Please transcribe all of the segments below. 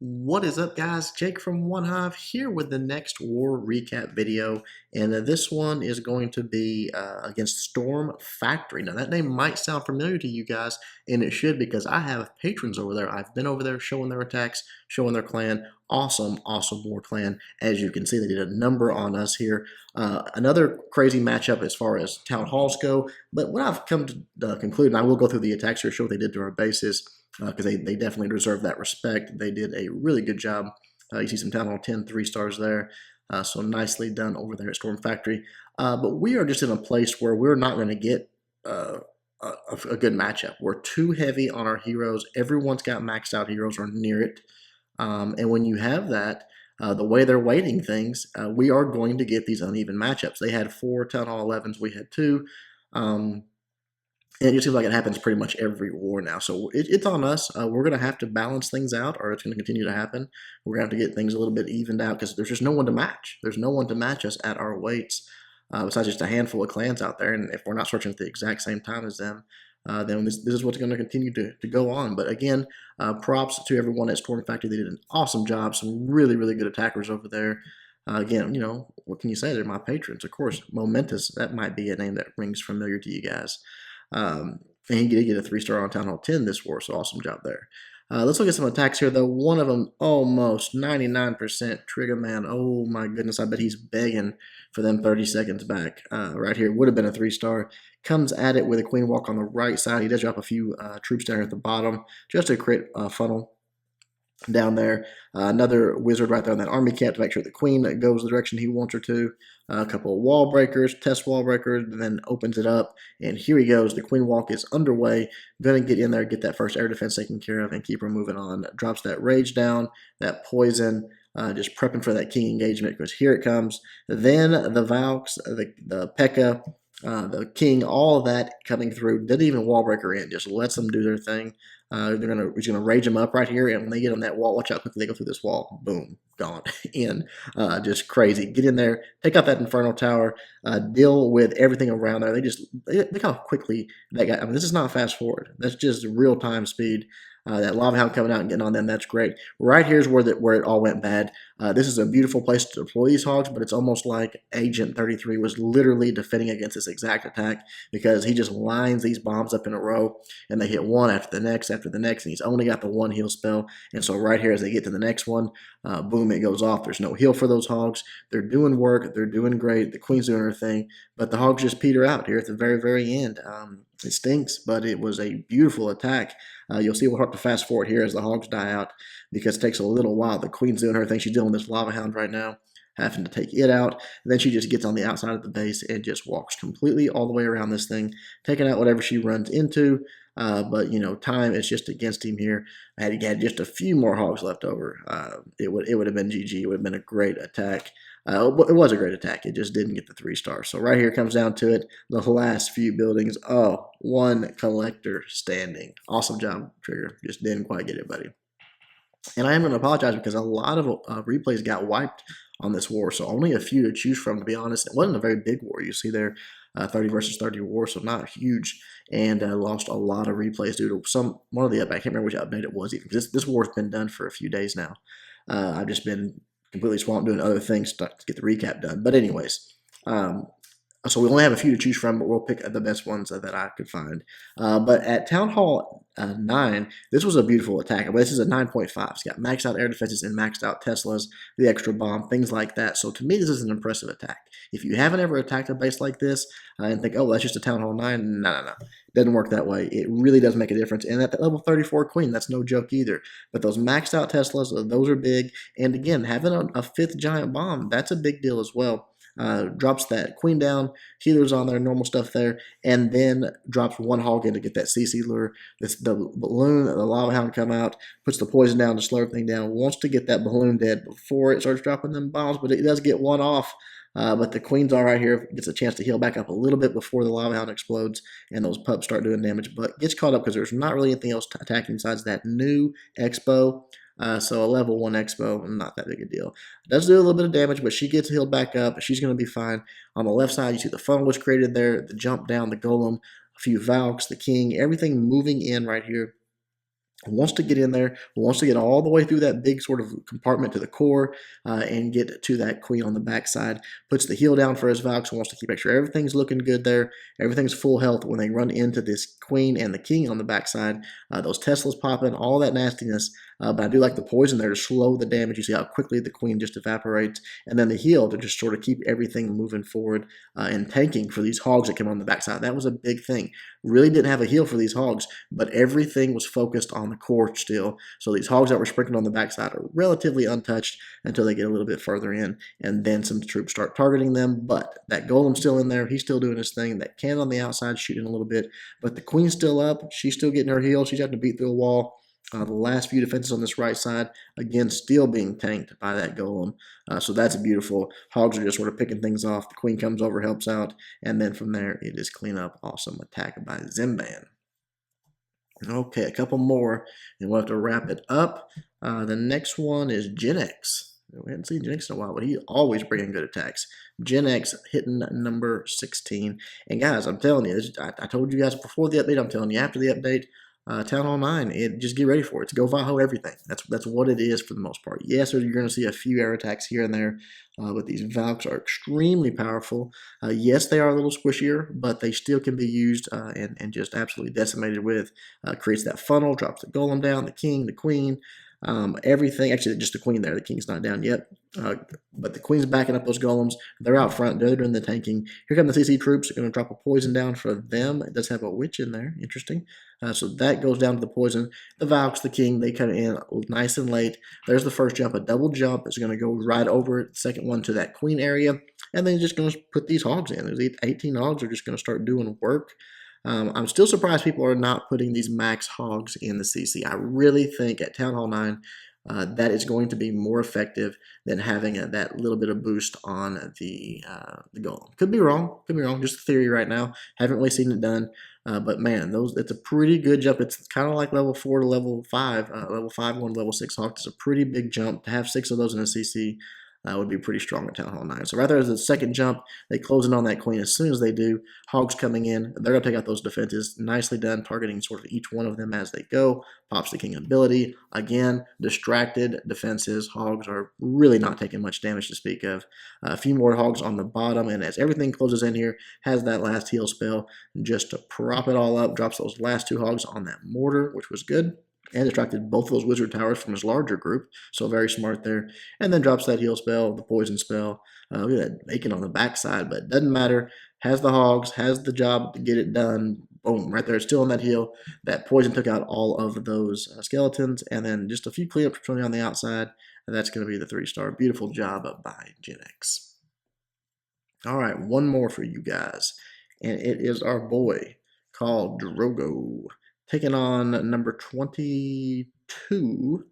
What is up, guys? Jake from OneHive here with the next war recap video, and this one is going to be against Storm Factory. Now, that name might sound familiar to you guys, and it should because I have patrons over there. I've been over there showing their attacks, showing their clan. Awesome, awesome war clan. As you can see, they did a number on us here. Another crazy matchup as far as town halls go, but what I've come to conclude, and I will go through the attacks here, show what they did to our bases, because they definitely deserve that respect. They did a really good job. You see some Town Hall 10 3-stars there. So nicely done over there at Storm Factory. But we are just in a place where we're not going to get a good matchup. We're too heavy on our heroes. Everyone's got maxed out heroes or near it. And when you have that, the way they're weighting things, we are going to get these uneven matchups. They had 4 Town Hall 11s. We had 2. And it just seems like it happens pretty much every war now. So it's on us. We're going to have to balance things out, or it's going to continue to happen. We're going to have to get things a little bit evened out because there's just no one to match. There's no one to match us at our weights, besides just a handful of clans out there. And if we're not searching at the exact same time as them, then this is what's going to continue to go on. But again, props to everyone at Storm Factory. They did an awesome job. Some really, really good attackers over there. Again, what can you say? They're my patrons. Of course, Momentous, that might be a name that rings familiar to you guys. And he did get a 3-star on Town Hall 10 this war, so awesome job there. Let's look at some attacks here, though. One of them, almost 99% Trigger Man. Oh, my goodness. I bet he's begging for them 30 seconds back. Right here would have been a 3-star. Comes at it with a Queen Walk on the right side. He does drop a few troops down here at the bottom just to create a funnel down there. Another wizard right there on that army camp to make sure the queen goes the direction he wants her to. A couple of wall breakers, test wall breakers, and then opens it up. And here he goes. The queen walk is underway. Going to get in there, get that first air defense taken care of, and keep her moving on. Drops that rage down, that poison. Just prepping for that king engagement because here it comes. Then the Valks, the P.E.K.K.A., the king, all of that coming through. Didn't even wall breaker in, just lets them do their thing. He's gonna rage them up right here, and when they get on that wall, watch out quickly they go through this wall. Boom, gone in. Just crazy. Get in there, take out that inferno tower, deal with everything around there. Look how quickly that guy. I mean, this is not fast forward. That's just real time speed. That lava hound coming out and getting on them, that's great. Right here's where it all went bad. This is a beautiful place to deploy these hogs, but it's almost like Agent 33 was literally defending against this exact attack because he just lines these bombs up in a row, and they hit one after the next, and he's only got the one heal spell. And so right here, as they get to the next one, boom, it goes off. There's no heal for those hogs. They're doing work. They're doing great. The queen's doing her thing, but the hogs just peter out here at the very, very end. It stinks, but it was a beautiful attack. You'll see we'll have to fast forward here as the hogs die out because it takes a little while. The queen's doing her thing. She's dealing with this lava hound right now, having to take it out. And then she just gets on the outside of the base and just walks completely all the way around this thing, taking out whatever she runs into. But, time is just against him here. Had he had just a few more hogs left over, it would have been GG. It would have been a great attack. It was a great attack. It just didn't get the 3-star. So right here comes down to it. The last few buildings. Oh, one collector standing. Awesome job, Trigger. Just didn't quite get it, buddy. And I am going to apologize because a lot of replays got wiped on this war. So only a few to choose from, to be honest. It wasn't a very big war. You see there, 30 versus 30 war, so not huge. And lost a lot of replays due to one of the updates. I can't remember which update it was even. This war's been done for a few days now. I've just been completely swamped doing other things to get the recap done. But anyways, so we only have a few to choose from, but we'll pick the best ones that I could find. But at Town Hall 9, this was a beautiful attack. But this is a 9.5. It's got maxed out air defenses and maxed out Teslas, the extra bomb, things like that. So to me, this is an impressive attack. If you haven't ever attacked a base like this and think, oh, that's just a Town Hall 9, no. It doesn't work that way. It really does make a difference. And at the level 34 queen, that's no joke either. But those maxed out Teslas, those are big. And again, having a 5th giant bomb, that's a big deal as well. Drops that queen down, healers on there, normal stuff there, and then drops one hog in to get that CC lure. The balloon, the lava hound come out, puts the poison down to slow everything down, wants to get that balloon dead before it starts dropping them bombs, but it does get one off. But the queen's all right here, gets a chance to heal back up a little bit before the lava hound explodes and those pups start doing damage, but gets caught up because there's not really anything else attacking besides that new expo. So a level 1 expo, not that big a deal. Does do a little bit of damage, but she gets healed back up. She's going to be fine. On the left side, you see the funnel was created there, the jump down, the golem, a few Valks, the king, everything moving in right here. wants to get in there, wants to get all the way through that big sort of compartment to the core and get to that queen on the backside. Puts the heel down for his Valks, wants to keep make sure everything's looking good there. Everything's full health when they run into this queen and the king on the backside. Those Teslas popping, all that nastiness. But I do like the poison there to slow the damage. You see how quickly the queen just evaporates. And then the heel to just sort of keep everything moving forward and tanking for these hogs that came on the backside. That was a big thing. Really didn't have a heal for these hogs, but everything was focused on the core still. So these hogs that were sprinkled on the backside are relatively untouched until they get a little bit further in, and then some troops start targeting them. But that golem's still in there. He's still doing his thing. That can on the outside shooting a little bit, but the queen's still up. She's still getting her heal. She's having to beat through a wall. The last few defenses on this right side, again, still being tanked by that golem. So that's beautiful. Hogs are just sort of picking things off. The queen comes over, helps out, and then from there, it is clean up. Awesome attack by Zimban. Okay, a couple more, and we'll have to wrap it up. The next one is Gen X. We hadn't seen Gen X in a while, but he's always bringing good attacks. Gen X hitting number 16. And guys, I'm telling you, I told you guys before the update, I'm telling you after the update, Town Hall 9, just get ready for it. It's go Vaho everything. That's what it is for the most part. Yes, you're going to see a few air attacks here and there, but these Valks are extremely powerful. Yes, they are a little squishier, but they still can be used and just absolutely decimated with. Creates that funnel, drops the golem down, the king, the queen, everything. Actually, just the queen there. The king's not down yet. But the queen's backing up those golems. They're out front. They're doing the tanking. Here come the CC troops. They're going to drop a poison down for them. It does have a witch in there. Interesting. So that goes down to the poison. The Valks, the king, they come in nice and late. There's the first jump. A double jump is going to go right over it. The second one to that queen area. And then just going to put these hogs in. There's 18 hogs are just going to start doing work. I'm still surprised people are not putting these max hogs in the CC. I really think at Town Hall 9, that is going to be more effective than having that little bit of boost on the golem. Could be wrong. Could be wrong. Just a theory right now. Haven't really seen it done. But man, it's a pretty good jump. It's kind of like level 4 to level 5. Level 5 going to level 6 hog. It's a pretty big jump. To have 6 of those in a CC would be pretty strong at Town Hall 9. So rather as a second jump, they close in on that queen. As soon as they do, hogs coming in, they're going to take out those defenses. Nicely done, targeting sort of each one of them as they go. Pops the king ability. Again, distracted defenses. Hogs are really not taking much damage to speak of. A few more hogs on the bottom, and as everything closes in here, has that last heal spell just to prop it all up. Drops those last 2 hogs on that mortar, which was good. And distracted both of those wizard towers from his larger group, so very smart there. And then drops that heal spell, the poison spell. Look at that bacon on the backside, but doesn't matter. Has the hogs, has the job to get it done. Boom, right there, still on that heal. That poison took out all of those skeletons, and then just a few cleanups on the outside, and that's going to be the 3-star. Beautiful job by Gen X. All right, one more for you guys, and it is our boy called Drogo, taking on number 22.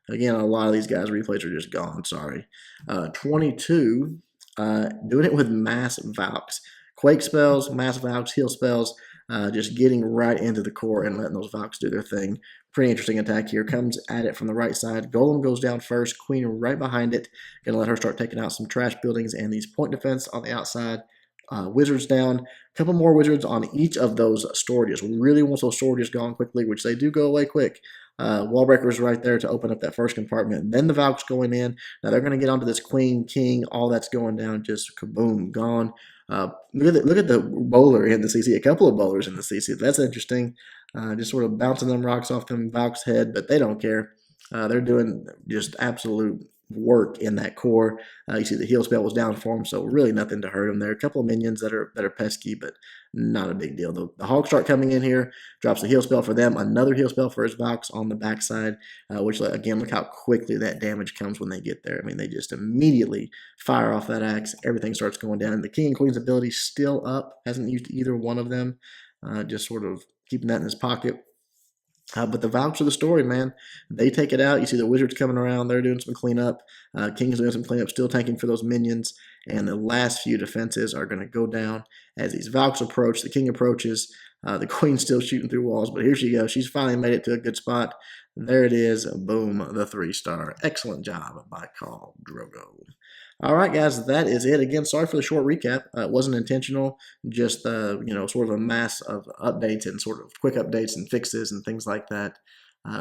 Again, a lot of these guys' replays are just gone, sorry. 22, doing it with mass Valks. Quake spells, mass Valks, heal spells, just getting right into the core and letting those Valks do their thing. Pretty interesting attack here. Comes at it from the right side. Golem goes down first, queen right behind it. Gonna let her start taking out some trash buildings and these point defense on the outside. Wizards down. A couple more wizards on each of those storages. We really want those storages gone quickly, which they do go away quick. Wall breakers right there to open up that first compartment. Then the Valks going in. Now they're going to get onto this queen, king, all that's going down. Just kaboom, gone. Look at the bowler in the CC. A couple of bowlers in the CC. That's interesting. Just sort of bouncing them rocks off them Valks' head, but they don't care. They're doing just absolute work in that core. You see the heal spell was down for him, so really nothing to hurt him there. A couple of minions that are pesky, but not a big deal. The hogs start coming in here, drops the heal spell for them, another heal spell for his Valks on the backside, which again, look how quickly that damage comes when they get there. I mean, they just immediately fire off that axe. Everything starts going down. And the king and queen's ability still up. Hasn't used either one of them. Just sort of keeping that in his pocket. But the Valks of the story, man, they take it out. You see the wizards coming around. They're doing some cleanup. King's doing some cleanup, still tanking for those minions. And the last few defenses are going to go down as these Valks approach. The king approaches. The queen's still shooting through walls, but here she goes. She's finally made it to a good spot. There it is. Boom, the 3-star. Excellent job by Khal Drogo. All right, guys, that is it. Again, sorry for the short recap. It wasn't intentional, just sort of a mass of updates and sort of quick updates and fixes and things like that.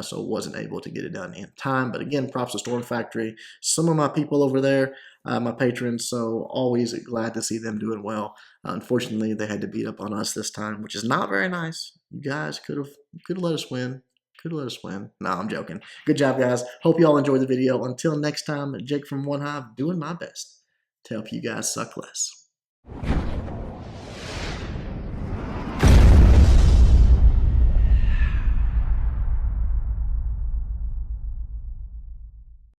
so wasn't able to get it done in time. But again, props to Storm Factory. Some of my people over there, my patrons, so always glad to see them doing well. Unfortunately, they had to beat up on us this time, which is not very nice. You guys could have let us win. Could have let us win. No, I'm joking. Good job, guys. Hope you all enjoyed the video. Until next time, Jake from OneHive doing my best to help you guys suck less.